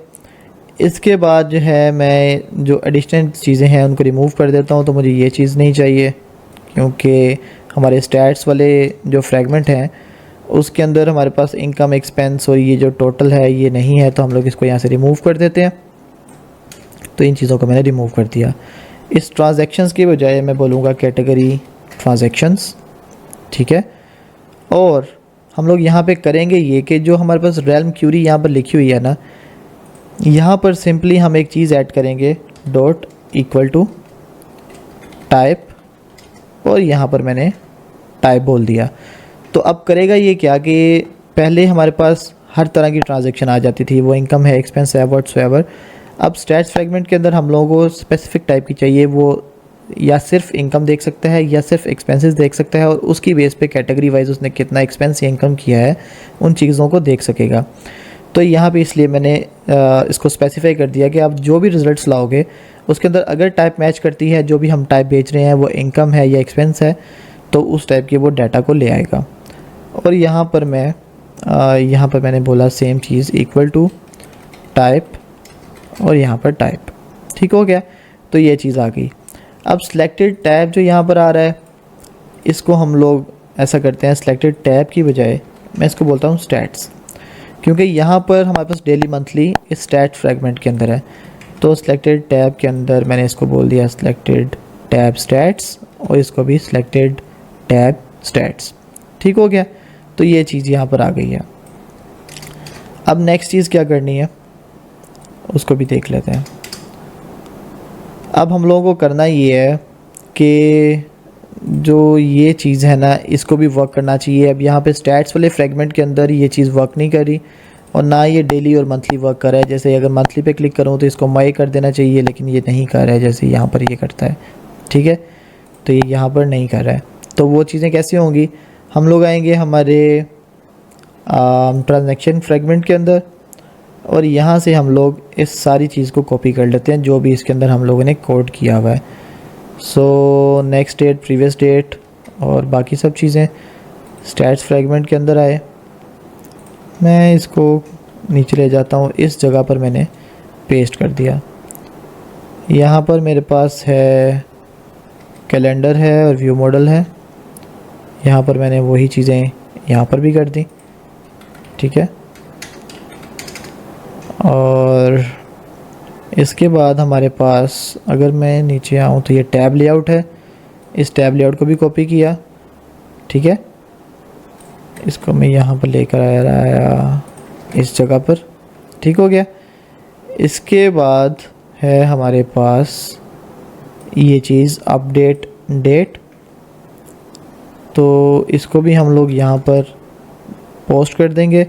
इसके बाद जो है मैं जो एडिशनल चीज़ें हैं उनको रिमूव कर देता हूँ। तो मुझे ये चीज़ नहीं चाहिए, क्योंकि हमारे स्टैट्स वाले जो फ्रैगमेंट हैं उसके अंदर हमारे पास इनकम, एक्सपेंस और ये जो टोटल है ये नहीं है। तो हम लोग इसको यहाँ से रिमूव कर देते हैं। तो इन चीज़ों को मैंने रिमूव कर दिया। इस ट्रांजैक्शंस के बजाय मैं बोलूँगा कैटेगरी ट्रांजैक्शंस, ठीक है। और हम लोग यहाँ पे करेंगे ये कि जो हमारे पास रेल्म क्यूरी यहाँ पर लिखी हुई है ना, यहाँ पर सिंपली हम एक चीज़ ऐड करेंगे, डॉट इक्वल टू टाइप, और यहाँ पर मैंने टाइप बोल दिया। तो अब करेगा ये क्या कि पहले हमारे पास हर तरह की ट्रांजैक्शन आ जाती थी, वो इनकम है, एक्सपेंस है, व्हाट्सएवर। अब स्टैट्स फ्रैगमेंट के अंदर हम लोगों को स्पेसिफिक टाइप की चाहिए। वो या सिर्फ इनकम देख सकता है या सिर्फ एक्सपेंसेस देख सकता है, और उसकी बेस पे कैटेगरी वाइज उसने कितना एक्सपेंस या इनकम किया है उन चीज़ों को देख सकेगा। तो यहाँ पे इसलिए मैंने इसको स्पेसिफाई कर दिया कि आप जो भी रिज़ल्ट्स लाओगे उसके अंदर अगर टाइप मैच करती है, जो भी हम टाइप बेच रहे हैं वो इनकम है या एक्सपेंस है, तो उस टाइप के वो डाटा को ले आएगा। और यहाँ पर मैंने बोला सेम चीज़ इक्वल टू टाइप और यहाँ पर टाइप। ठीक हो गया, तो ये चीज़ आ गई। अब सिलेक्टेड टैब जो यहाँ पर आ रहा है, इसको हम लोग ऐसा करते हैं, सिलेक्टेड टैब की बजाय मैं इसको बोलता हूँ स्टैट्स, क्योंकि यहाँ पर हमारे पास डेली मंथली इस स्टैट फ्रैगमेंट के अंदर है। तो सिलेक्टेड टैब के अंदर मैंने इसको बोल दिया सिलेक्टेड टैब स्टैट्स और इसको भी सिलेक्टेड टैब स्टैट्स। ठीक हो गया, तो ये चीज़ यहाँ पर आ गई है। अब नेक्स्ट चीज़ क्या करनी है उसको भी देख लेते हैं। अब हम लोगों को करना ये है कि जो ये चीज़ है ना, इसको भी वर्क करना चाहिए। अब यहाँ पे स्टैट्स वाले फ्रैगमेंट के अंदर ये चीज़ वर्क नहीं करी और ना ये डेली और मंथली वर्क कर रहा है। जैसे अगर मंथली पे क्लिक करूँ तो इसको मई कर देना चाहिए, लेकिन ये नहीं कर रहा है जैसे यहाँ पर ये करता है। ठीक है, तो ये यहाँ पर नहीं कर रहा है। तो वो चीज़ें कैसे होंगी, हम लोग आएंगे हमारे ट्रांजैक्शन फ्रैगमेंट के अंदर और यहाँ से हम लोग इस सारी चीज़ को कॉपी कर लेते हैं जो भी इसके अंदर हम लोगों ने कोड किया हुआ है। So next date, previous date और बाकी सब चीज़ें स्टैट्स फ्रैगमेंट के अंदर आए। मैं इसको नीचे ले जाता हूँ, इस जगह पर मैंने पेस्ट कर दिया। यहाँ पर मेरे पास है कैलेंडर है और व्यू मॉडल है। यहाँ पर मैंने वही चीज़ें यहाँ पर भी कर दी। ठीक है, और इसके बाद हमारे पास अगर मैं नीचे आऊँ तो ये टैब लेआउट है, इस टैब लेआउट को भी कॉपी किया। ठीक है, इसको मैं यहाँ पर लेकर आया इस जगह पर। ठीक हो गया, इसके बाद है हमारे पास ये चीज़ अपडेट डेट, तो इसको भी हम लोग यहाँ पर पोस्ट कर देंगे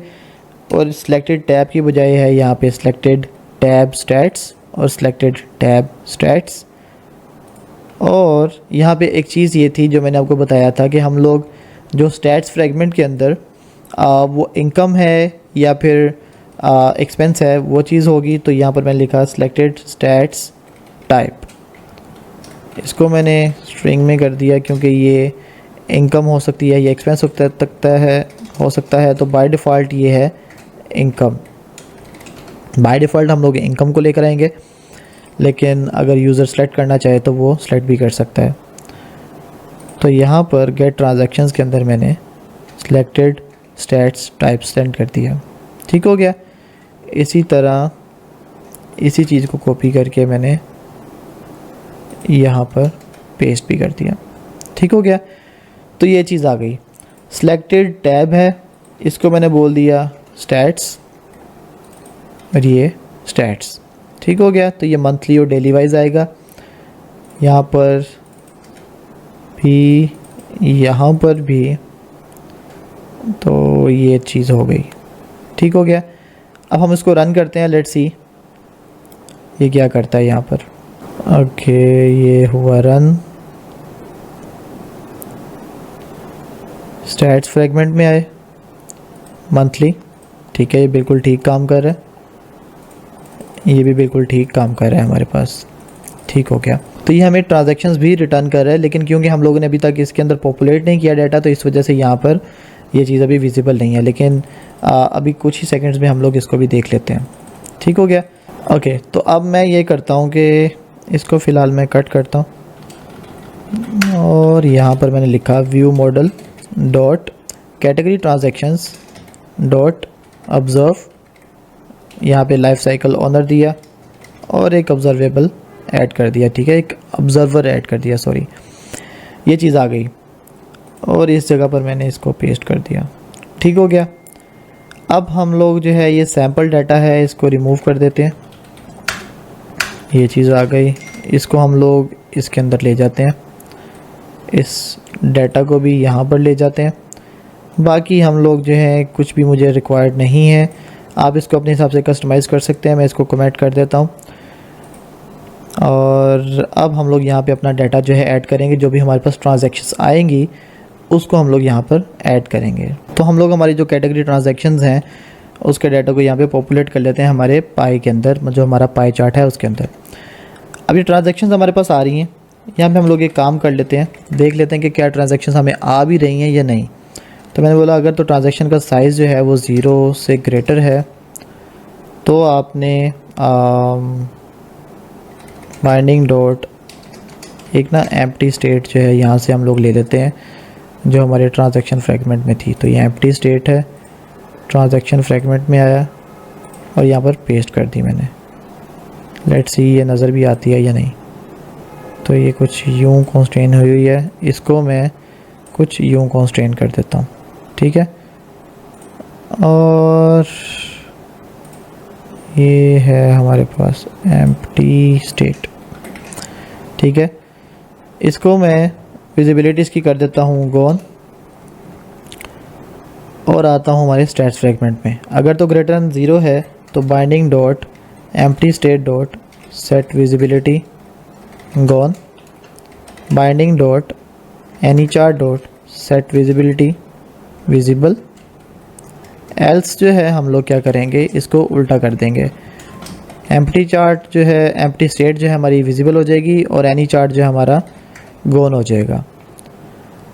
और सिलेक्टेड टैब की बजाय है यहाँ पे सिलेक्टेड टैब स्टैट्स और सिलेक्टेड टैब स्टैट्स। और यहाँ पे एक चीज़ ये थी जो मैंने आपको बताया था कि हम लोग जो स्टैट्स फ्रैगमेंट के अंदर वो इनकम है या फिर एक्सपेंस है वो चीज़ होगी। तो यहाँ पर मैंने लिखा सिलेक्टेड स्टैट्स टाइप, इसको मैंने स्ट्रिंग में कर दिया क्योंकि ये इनकम हो सकती है या एक्सपेंस हो सकता है। तो बाय डिफ़ॉल्ट ये है इनकम। बाय डिफ़ॉल्ट हम लोग इनकम को लेकर आएंगे, लेकिन अगर यूज़र सेलेक्ट करना चाहे तो वो सेलेक्ट भी कर सकता है। तो यहाँ पर गेट ट्रांजैक्शंस के अंदर मैंने सिलेक्टेड स्टैट्स टाइप सेंड कर दिया। ठीक हो गया, इसी तरह इसी चीज़ को कॉपी करके मैंने यहाँ पर पेस्ट भी कर दिया। ठीक हो गया, तो ये चीज़ आ गई। सिलेक्टेड टैब है, इसको मैंने बोल दिया स्टैट्स और ये स्टैट्स। ठीक हो गया, तो ये मंथली और डेली वाइज आएगा। यहाँ पर भी, यहाँ पर भी, तो ये चीज़ हो गई। ठीक हो गया, अब हम इसको रन करते हैं। लेट्स सी ये क्या करता है यहाँ पर। ओके, ये हुआ रन। स्टैट्स फ्रैगमेंट में आए मंथली। ठीक है, ये बिल्कुल ठीक काम कर रहा है, ये भी बिल्कुल ठीक काम कर रहा है हमारे पास। ठीक हो गया, तो ये हमें ट्रांजैक्शंस भी रिटर्न कर रहा है, लेकिन क्योंकि हम लोगों ने अभी तक इसके अंदर पॉपुलेट नहीं किया डाटा, तो इस वजह से यहाँ पर ये चीज़ अभी विजिबल नहीं है। लेकिन अभी कुछ ही सेकंड्स में हम लोग इसको भी देख लेते हैं। ठीक हो गया, ओके। तो अब मैं ये करता हूँ कि इसको फ़िलहाल मैं कट करता हूँ और यहाँ पर मैंने लिखा view model dot category transactions dot observe. यहाँ पे लाइफ साइकिल ऑनर दिया और एक ऑब्जर्वेबल ऐड कर दिया। ठीक है, एक ऑब्जर्वर ऐड कर दिया, सॉरी, ये चीज़ आ गई और इस जगह पर मैंने इसको पेस्ट कर दिया। ठीक हो गया, अब हम लोग जो है ये सैम्पल डाटा है इसको रिमूव कर देते हैं। ये चीज़ आ गई, इसको हम लोग इसके अंदर ले जाते हैं, इस डाटा को भी यहाँ पर ले जाते हैं। बाकी हम लोग जो है कुछ भी मुझे रिक्वायर्ड नहीं है, आप इसको अपने हिसाब से कस्टमाइज़ कर सकते हैं। मैं इसको कमेंट कर देता हूँ और अब हम लोग यहाँ पे अपना डाटा जो है ऐड करेंगे। जो भी हमारे पास ट्रांजैक्शंस आएंगी उसको हम लोग यहाँ पर ऐड करेंगे। तो हम लोग हमारी जो कैटेगरी ट्रांजैक्शंस हैं उसके डाटा को यहाँ पे पॉपुलेट कर लेते हैं हमारे पाई के अंदर, जो हमारा पाई चार्ट है उसके अंदर। अब ये ट्रांजैक्शंस हमारे पास आ रही हैं, यहाँ पे हम लोग एक काम कर लेते हैं, देख लेते हैं कि क्या ट्रांजैक्शंस हमें आ भी रही हैं या नहीं। तो मैंने बोला अगर तो ट्रांजैक्शन का साइज़ जो है वो 0 से ग्रेटर है तो आपने बाइंडिंग डॉट एक ना एम्प्टी स्टेट जो है यहाँ से हम लोग ले लेते हैं, जो हमारे ट्रांजैक्शन फ्रैगमेंट में थी। तो ये एम्प्टी स्टेट है, ट्रांजैक्शन फ्रैगमेंट में आया और यहाँ पर पेस्ट कर दी मैंने। लेट्स सी ये नज़र भी आती है या नहीं। तो ये कुछ यूँ कॉन्स्ट्रेन हुई हुई है, इसको मैं कुछ यूँ कॉन्स्ट्रेन कर देता हूँ, ठीक है। और ये है हमारे पास एम्प्टी स्टेट, ठीक है। इसको मैं विजिबिलिटी इसकी कर देता हूँ गॉन और आता हूँ हमारे स्टैट्स फ्रैगमेंट में। अगर तो ग्रेटर देन 0 है तो binding dot empty state dot set visibility gone, binding dot AnyChart dot set visibility visible. Else जो है हम लोग क्या करेंगे, इसको उल्टा कर देंगे। एम्प्टी चार्ट जो है, एम्प्टी स्टेट जो है हमारी विजिबल हो जाएगी और AnyChart जो है हमारा गॉन हो जाएगा।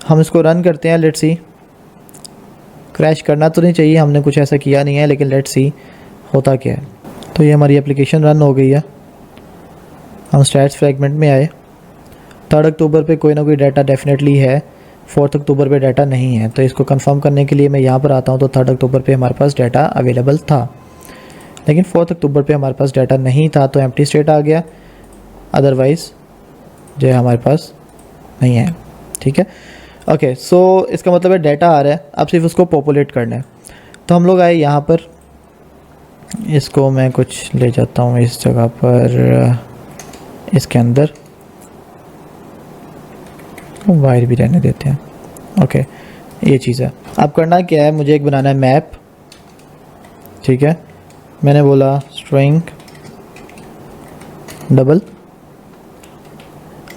हम इसको रन करते हैं, लेट्स सी। क्रैश करना तो नहीं चाहिए, हमने कुछ ऐसा किया नहीं है, लेकिन लेट्स सी होता क्या है। तो ये हमारी एप्लीकेशन रन हो गई है। हम स्टैट्स फ्रैगमेंट में आए। 3 अक्टूबर पे कोई ना कोई डाटा डेफिनेटली है, 4 अक्टूबर पे डाटा नहीं है। तो इसको कंफर्म करने के लिए मैं यहाँ पर आता हूँ। तो 3 अक्टूबर पे हमारे पास डाटा अवेलेबल था, लेकिन 4 अक्टूबर पे हमारे पास डाटा नहीं था, तो एम्प्टी स्टेट आ गया। अदरवाइज़ जो है हमारे पास नहीं है, ठीक है। ओके, सो इसका मतलब है डाटा आ रहा है, अब सिर्फ उसको पॉपुलेट करना है। तो हम लोग आए यहाँ पर, इसको मैं कुछ ले जाता हूँ इस जगह पर, इसके अंदर वायर भी रहने देते हैं। ओके, ये चीज़ है। अब करना क्या है, मुझे एक बनाना है मैप, ठीक है। मैंने बोला स्ट्रिंग डबल।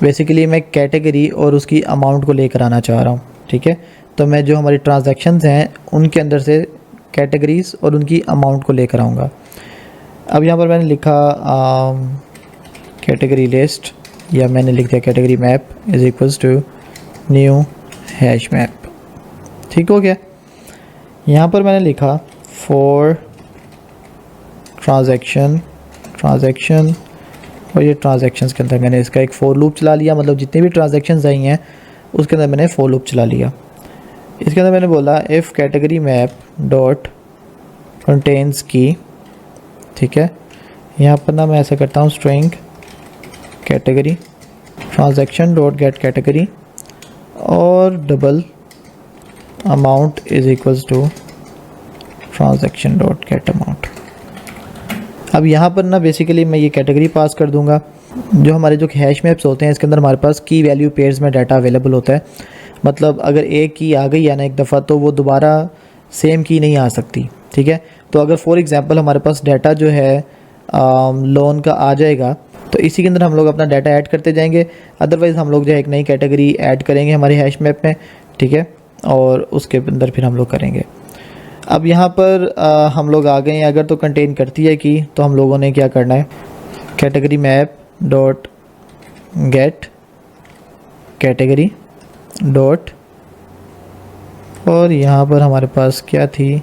बेसिकली मैं कैटेगरी और उसकी अमाउंट को लेकर आना चाह रहा हूँ, ठीक है। तो मैं जो हमारी ट्रांजैक्शंस हैं उनके अंदर से कैटेगरीज और उनकी अमाउंट को लेकर आऊँगा। अब यहाँ पर मैंने लिखा कैटेगरी लिस्ट, या मैंने लिख दिया category map is equals to new hash map, ठीक हो गया। यहाँ पर मैंने लिखा फॉर ट्रांजैक्शन और ये ट्रांजैक्शंस के अंदर मैंने इसका एक फॉर लूप चला लिया, मतलब जितनी भी ट्रांजैक्शंस आई हैं उसके अंदर मैंने फॉर लूप चला लिया। इसके अंदर मैंने बोला if category map dot contains की, ठीक है। यहाँ पर ना मैं ऐसा करता हूँ string category transaction dot get category और double amount is equals to transaction dot get amount. अब यहाँ पर ना बेसिकली मैं ये कैटेगरी पास कर दूंगा। जो हमारे जो हैश मैप्स होते हैं इसके अंदर हमारे पास की वैल्यू पेयर्स में डाटा अवेलेबल होता है। मतलब अगर एक की आ गई है ना एक दफ़ा, तो वो दोबारा सेम की नहीं आ सकती, ठीक है। तो अगर फॉर एग्जांपल हमारे पास डाटा जो है लोन का आ जाएगा, तो इसी के अंदर हम लोग अपना डाटा ऐड करते जाएंगे। अदरवाइज़ हम लोग जो है एक नई कैटेगरी ऐड करेंगे हमारे हैश मैप में, ठीक है, और उसके अंदर फिर हम लोग करेंगे। अब यहाँ पर हम लोग आ गए हैं। अगर तो कंटेन करती है की, तो हम लोगों ने क्या करना है, category map dot get category dot, और यहाँ पर हमारे पास क्या थी,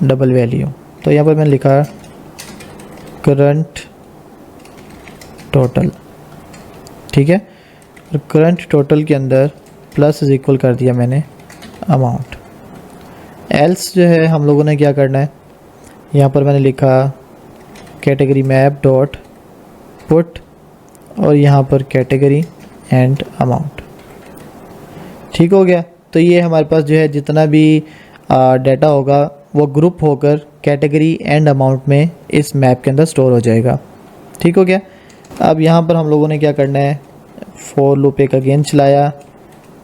डबल वैल्यू। तो यहाँ पर मैंने लिखा करंट टोटल, ठीक है। और करंट टोटल के अंदर प्लस इज इक्वल कर दिया मैंने अमाउंट। एल्स जो है हम लोगों ने क्या करना है, यहाँ पर मैंने लिखा कैटेगरी मैप डॉट पुट और यहाँ पर कैटेगरी एंड अमाउंट, ठीक हो गया। तो ये हमारे पास जो है जितना भी डाटा होगा वो ग्रुप होकर कैटेगरी एंड अमाउंट में इस मैप के अंदर स्टोर हो जाएगा, ठीक हो गया। अब यहाँ पर हम लोगों ने क्या करना है, फॉर लूप एक अगेन चलाया,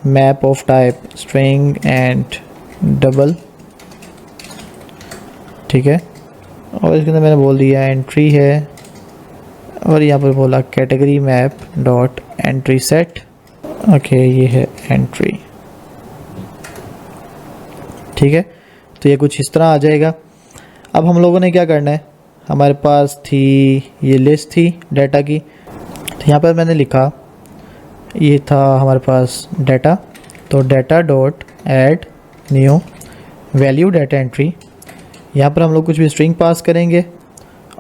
map of type string and double, ठीक है। और इसके अंदर मैंने बोल दिया एंट्री है, और यहाँ पर बोला category map dot entry set. Okay, ये है एंट्री, ठीक है। तो ये कुछ इस तरह आ जाएगा। अब हम लोगों ने क्या करना है, हमारे पास थी ये लिस्ट थी डाटा की, तो यहाँ पर मैंने लिखा, ये था हमारे पास डाटा, तो data dot add new value data entry. यहाँ पर हम लोग कुछ भी स्ट्रिंग पास करेंगे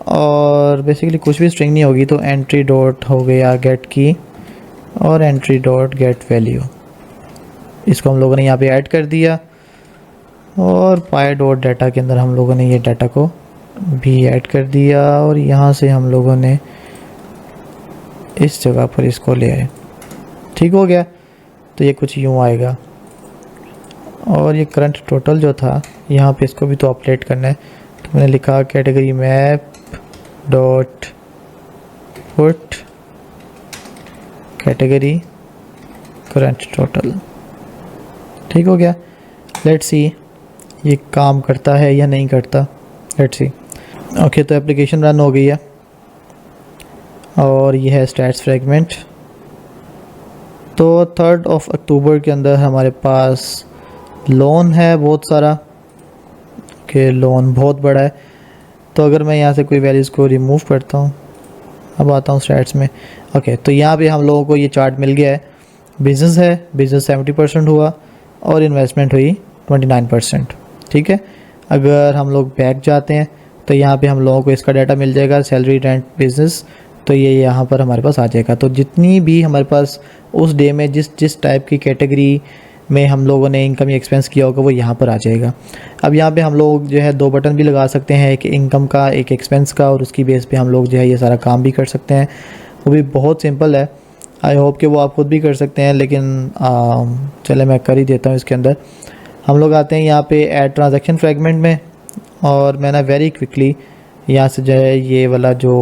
और बेसिकली कुछ भी स्ट्रिंग नहीं होगी तो एंट्री डॉट हो गया गेट की और एंट्री डॉट गेट वैल्यू, इसको हम लोगों ने यहाँ पे ऐड कर दिया। और पाई डॉट डाटा के अंदर हम लोगों ने ये डाटा को भी ऐड कर दिया और यहाँ से हम लोगों ने इस जगह पर इसको ले आए। ठीक हो गया, तो ये कुछ यूँ आएगा। और ये करंट टोटल जो था यहाँ पे इसको भी तो अपडेट करना है, तो मैंने लिखा category map dot put category current total. ठीक हो गया, लेट्स सी ये काम करता है या नहीं करता, लेट्स सी। ओके, तो एप्लीकेशन रन हो गई है और ये है स्टैट्स फ्रैगमेंट। तो 3 अक्टूबर के अंदर हमारे पास लोन है बहुत सारा, कि लोन बहुत बड़ा है। तो अगर मैं यहाँ से कोई वैल्यूज़ को रिमूव करता हूँ, अब आता हूँ स्टैट्स में। ओके, तो यहाँ पे हम लोगों को ये चार्ट मिल गया है। बिज़नेस है, बिज़नेस 70% हुआ और इन्वेस्टमेंट हुई 29%। ठीक है, अगर हम लोग बैक जाते हैं तो यहाँ पे हम लोगों को इसका डाटा मिल जाएगा, सैलरी रेंट बिज़नेस, तो ये यहाँ पर हमारे पास आ जाएगा। तो जितनी भी हमारे पास उस डे में जिस टाइप की कैटेगरी में हम लोगों ने इनकम या एक्सपेंस किया होगा वो यहाँ पर आ जाएगा। अब यहाँ पे हम लोग जो है 2 बटन भी लगा सकते हैं, एक इनकम का एक एक्सपेंस का, और उसकी बेस पे हम लोग जो है ये सारा काम भी कर सकते हैं। वो भी बहुत सिंपल है, आई होप कि वो आप खुद भी कर सकते हैं, लेकिन चले मैं कर ही देता हूँ। इसके अंदर हम लोग आते हैं यहाँ पे ऐड ट्रांजैक्शन फ्रैगमेंट में, और मैं ना वेरी क्विकली यहाँ से जो है ये वाला जो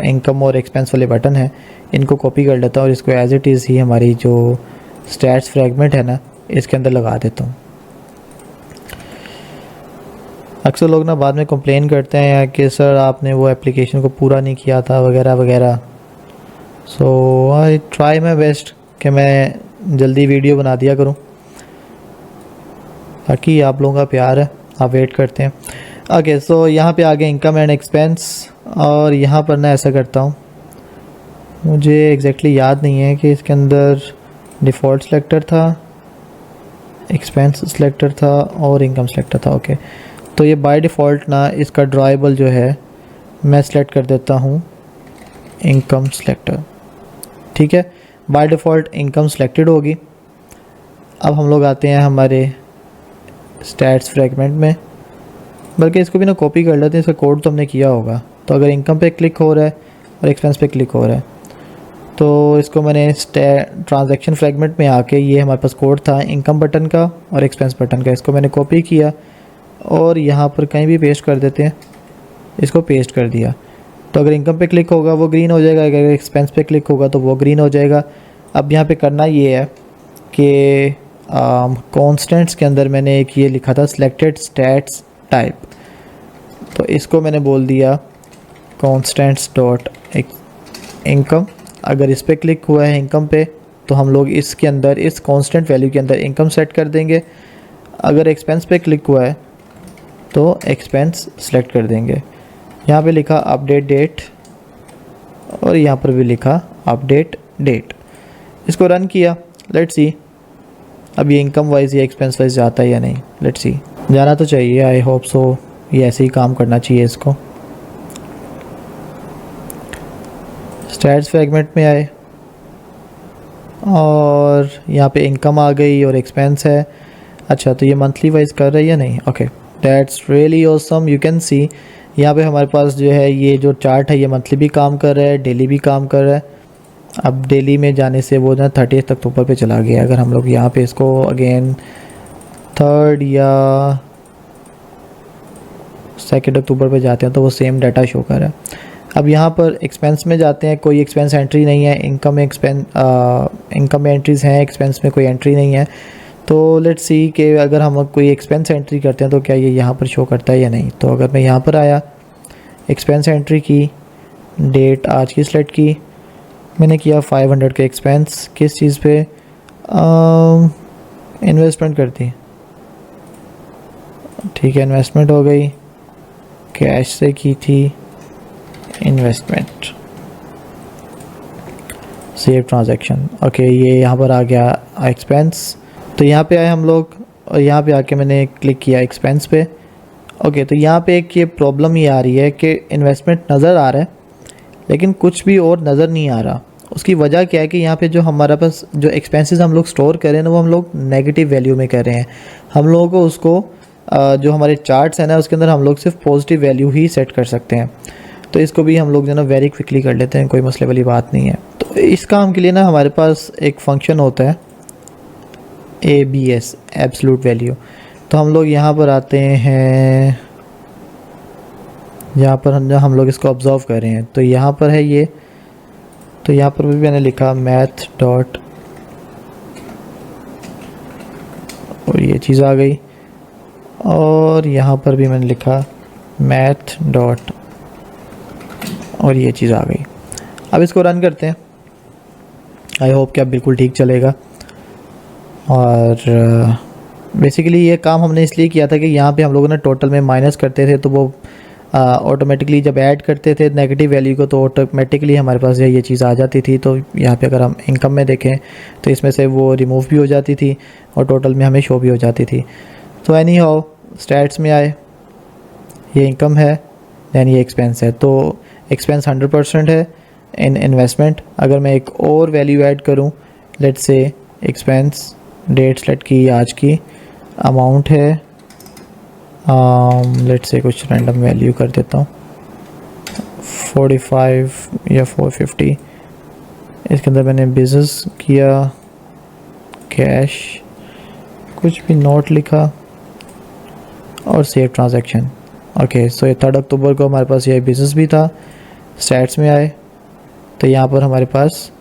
इनकम और एक्सपेंस वाले बटन है इनको कॉपी कर लेता हूँ और इसको एज इट इज़ ही हमारी जो स्टैट्स फ्रैगमेंट है ना इसके अंदर लगा देता हूँ। अक्सर लोग ना बाद में कंप्लेन करते हैं कि सर आपने वो एप्लीकेशन को पूरा नहीं किया था वगैरह वगैरह। सो आई ट्राई माई बेस्ट कि मैं जल्दी वीडियो बना दिया करूँ, बाकी आप लोगों का प्यार है, आप वेट करते हैं। ओके, सो यहाँ पे आगे इनकम एंड एक्सपेंस, और यहाँ पर ना ऐसा करता हूँ, मुझे एग्जैक्टली याद नहीं है कि इसके अंदर डिफ़ॉल्ट सेलेक्टर था, एक्सपेंस सेलेक्टर था और इनकम सेलेक्टर था। ओके, तो ये बाय डिफ़ॉल्ट ना इसका ड्राइबल जो है मैं सेलेक्ट कर देता हूँ इनकम सेलेक्टर। ठीक है, बाय डिफ़ॉल्ट इनकम सेलेक्टेड होगी। अब हम लोग आते हैं हमारे स्टैट्स फ्रैगमेंट में, बल्कि इसको भी ना कॉपी कर लेते हैं, इसका कोड तो हमने किया होगा। तो अगर इनकम पे क्लिक हो रहा है और एक्सपेंस पे क्लिक हो रहा है तो इसको मैंने ट्रांजैक्शन फ्रैगमेंट में आके, ये हमारे पास कोड था इनकम बटन का और एक्सपेंस बटन का, इसको मैंने कॉपी किया और यहाँ पर कहीं भी पेस्ट कर देते हैं, इसको पेस्ट कर दिया। तो अगर इनकम पे क्लिक होगा वो ग्रीन हो जाएगा, अगर एक्सपेंस पे क्लिक होगा तो वो ग्रीन हो जाएगा। अब यहाँ पे करना ये है कि कॉन्स्टेंट्स के अंदर मैंने एक ये लिखा था सिलेक्टेड स्टैट्स टाइप, तो इसको मैंने बोल दिया कॉन्स्टेंट्स डॉट इनकम। अगर इस पर क्लिक हुआ है इनकम पे तो हम लोग इसके अंदर इस कांस्टेंट वैल्यू के अंदर इनकम सेट कर देंगे। अगर एक्सपेंस पे क्लिक हुआ है तो एक्सपेंस सेलेक्ट कर देंगे। यहाँ पे लिखा अपडेट डेट और यहाँ पर भी लिखा अपडेट डेट। इसको रन किया, लेट्स सी अब ये इनकम वाइज या एक्सपेंस वाइज जाता है या नहीं। लेट्स सी, जाना तो चाहिए, आई होप सो, ये ऐसे ही काम करना चाहिए इसको। स्टैट्स फ्रैगमेंट में आए और यहाँ पे इनकम आ गई और एक्सपेंस है। अच्छा, तो ये मंथली वाइज कर रही है या नहीं? Okay, that's really awesome. You can see यहाँ पे हमारे पास जो है ये जो चार्ट है ये मंथली भी काम कर रहा है, डेली भी काम कर रहा है। अब डेली में जाने से वो ना 30 अक्टूबर पे चला गया। अगर हम लोग यहाँ पे इसको अगेन 3 या 2 अक्टूबर पे जाते हैं तो वो सेम डाटा शो कर रहा है। अब यहाँ पर एक्सपेंस में जाते हैं, कोई एक्सपेंस एंट्री नहीं है। इनकम में एंट्रीज़ हैं, एक्सपेंस में कोई एंट्री नहीं है। तो लेट्स सी कि अगर हम कोई एक्सपेंस एंट्री करते हैं तो क्या ये यहाँ पर शो करता है या नहीं। तो अगर मैं यहाँ पर आया, एक्सपेंस एंट्री की, डेट आज की सेलेक्ट की, मैंने किया 500 के एक्सपेंस, किस चीज़ पे, इन्वेस्टमेंट कर दी। ठीक है, इन्वेस्टमेंट हो गई। कैश से की थी इन्वेस्टमेंट, सेव ट्रांजैक्शन। ओके, ये यहाँ पर आ गया एक्सपेंस। तो यहाँ पे आए हम लोग और यहाँ पे आके मैंने क्लिक किया एक्सपेंस पे। ओके, तो यहाँ पे एक ये प्रॉब्लम ये आ रही है कि इन्वेस्टमेंट नज़र आ रहा है लेकिन कुछ भी और नज़र नहीं आ रहा। उसकी वजह क्या है कि यहाँ पे जो हमारा पास जो एक्सपेंसेस हम लोग स्टोर कर रहे हैं ना, वो हम लोग नेगेटिव वैल्यू में कर रहे हैं। हम लोगों को उसको जो हमारे चार्ट्स हैं ना, उसके अंदर हम लोग सिर्फ पॉजिटिव वैल्यू ही सेट कर सकते हैं। तो इसको भी हम लोग जो है ना वेरी क्विकली कर लेते हैं, कोई मसले वाली बात नहीं है। तो इस काम के लिए ना हमारे पास एक फंक्शन होता है ABS, एब्सोल्यूट वैल्यू। तो हम लोग यहाँ पर आते हैं, यहाँ पर हम लोग इसको ऑब्जर्व कर रहे हैं। तो यहाँ पर है ये, तो यहाँ पर भी मैंने लिखा मैथ डॉट, और ये चीज़ आ गई। और यहाँ पर भी मैंने लिखा मैथ डॉट, और ये चीज़ आ गई। अब इसको रन करते हैं। आई होप कि अब बिल्कुल ठीक चलेगा। और बेसिकली ये काम हमने इसलिए किया था कि यहाँ पे हम लोगों ने टोटल में माइनस करते थे, तो वो ऑटोमेटिकली जब ऐड करते थे नेगेटिव वैल्यू को तो ऑटोमेटिकली हमारे पास ये चीज़ आ जाती थी। तो यहाँ पे अगर हम इनकम में देखें तो इसमें से वो रिमूव भी हो जाती थी और टोटल में हमें शो भी हो जाती थी। तो एनी हाउ स्टैट्स में आए, ये इनकम है, दैन ये एक्सपेंस है। तो एक्सपेंस 100% है इन इन्वेस्टमेंट। अगर मैं एक और वैल्यू ऐड करूँ, let's say expense date select की आज की, अमाउंट है लेट्स से कुछ रैंडम वैल्यू कर देता हूँ 45 या 450। इसके अंदर मैंने बिजनेस किया, कैश, कुछ भी नोट लिखा और सेव ट्रांजैक्शन। ओके, सो ये 3 अक्टूबर को हमारे पास ये बिज़नेस भी था। स्टैट्स में आए तो यहाँ पर हमारे पास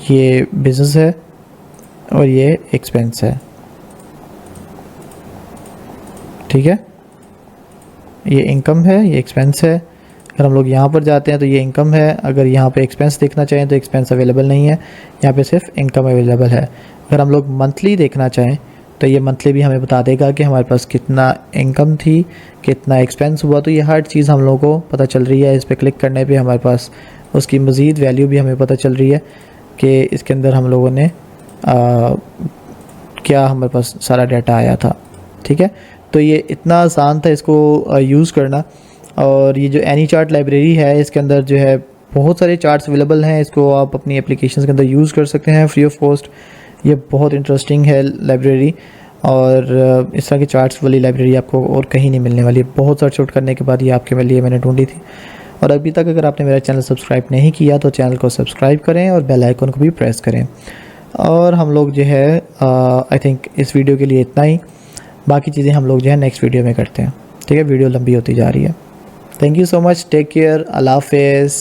ये बिज़नेस है और ये एक्सपेंस है। ठीक है, ये इनकम है, ये एक्सपेंस है। अगर हम लोग यहाँ पर जाते हैं तो ये इनकम है। अगर यहाँ पे एक्सपेंस देखना चाहें तो एक्सपेंस अवेलेबल नहीं है, यहाँ पे सिर्फ इनकम अवेलेबल है। अगर हम लोग मंथली देखना चाहें तो ये मंथली भी हमें बता देगा कि हमारे पास कितना इनकम थी, कितना एक्सपेंस हुआ। तो ये हर चीज़ हम लोगों को पता चल रही है। इस पर क्लिक करने पे हमारे पास उसकी मज़ीद वैल्यू भी हमें पता चल रही है कि इसके अंदर हम लोगों ने क्या हमारे पास सारा डाटा आया था। ठीक है, तो ये इतना आसान था इसको यूज़ करना। और ये जो AnyChart लाइब्रेरी है, इसके अंदर जो है बहुत सारे चार्ट्स अवेलेबल हैं। इसको आप अपनी एप्लीकेशन के अंदर यूज़ कर सकते हैं फ्री ऑफ कॉस्ट। ये बहुत इंटरेस्टिंग है लाइब्रेरी, और इस तरह की चार्ट्स वाली लाइब्रेरी आपको और कहीं नहीं मिलने वाली है। बहुत सर्च आउट करने के बाद ये आपके लिए मैंने ढूंढी थी। और अभी तक अगर आपने मेरा चैनल सब्सक्राइब नहीं किया तो चैनल को सब्सक्राइब करें और बेल आइकन को भी प्रेस करें। और हम लोग जो है आई थिंक इस वीडियो के लिए इतना ही। बाकी चीज़ें हम लोग जो है नेक्स्ट वीडियो में करते हैं। ठीक है, वीडियो लंबी होती जा रही है। Thank you so much, take care, अल्लाह हाफ़िज़।